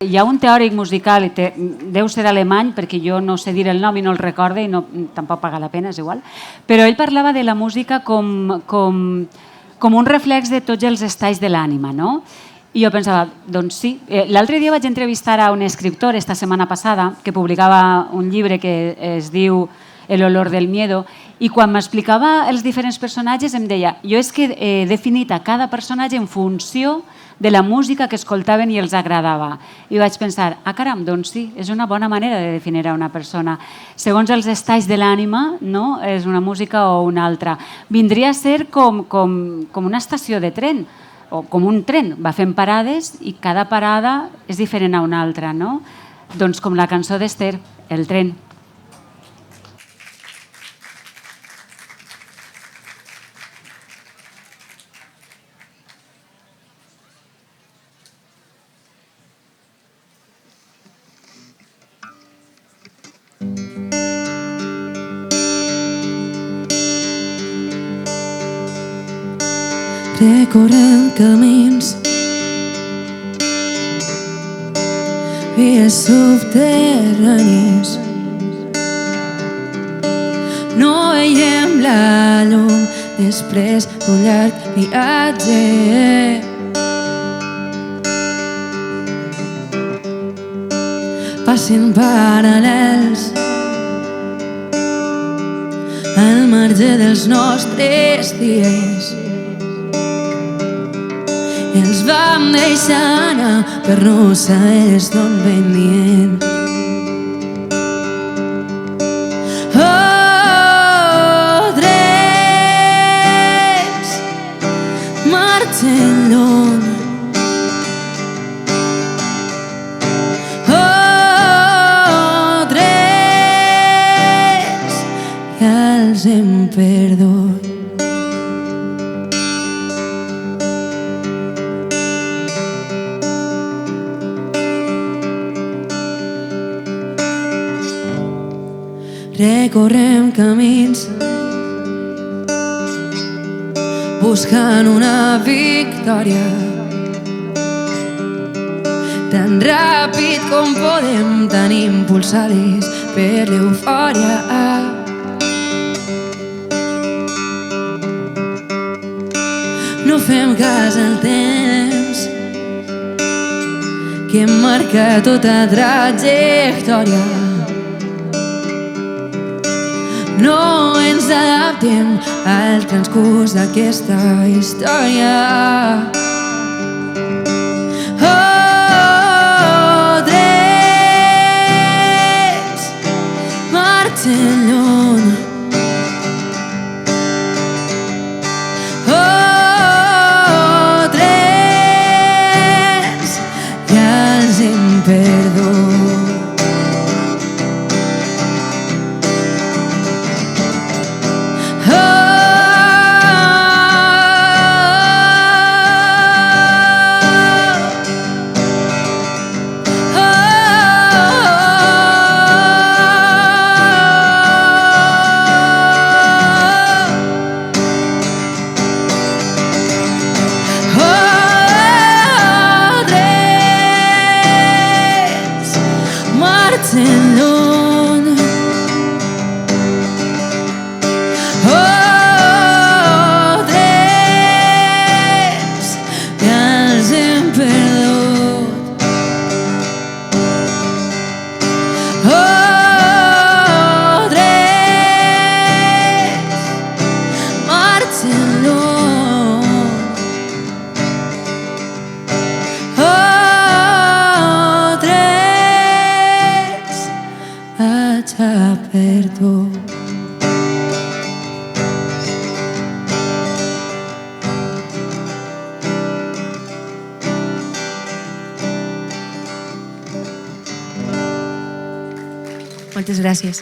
Hi ha un teòric musical, deu ser alemany, perquè jo no sé dir el nom i no el recorde i tampoc paga la pena, és igual, però ell parlava de la música com un reflex de tots els estats de l'ànima, no? I jo pensava, doncs sí. L'altre dia vaig entrevistar a un escriptor, esta setmana passada, que publicava un llibre que es diu El olor del miedo, i quan m'explicava els diferents personatges em deia, jo és que he definit a cada personatge en funció de la música que escoltaven i els agradava. I vaig pensar, caram, doncs sí, és una bona manera de definir a una persona. Segons els estats de l'ànima, no? És una música o una altra. Vindria a ser com una estació de tren, o com un tren, va fent parades i cada parada és diferent a una altra, no? Doncs com la cançó d'Ester, El tren. Recorrem camins, vies subterranis. No veiem la llum després d'un llarg viatge. Passen paral·lels al marge dels nostres dies. I els vam deixar anar per no saber d'on venien. Oh, drets marxen lluny. Oh, drets ja els hem perdut. Recorrem camins buscant una victòria. Tan ràpid com podem, tan impulsades per l'eufòria. No fem cas al temps que marca tota trajectòria. No ens adaptem al transcurs d'aquesta història. Oh, drets marxen lluny. Oh, drets ja els hem perdut. Marxen lluny. Oh, drets ja els hem perdut. Oh, drets marxen lluny. Oh, drets ja perdut. Moltes gràcies.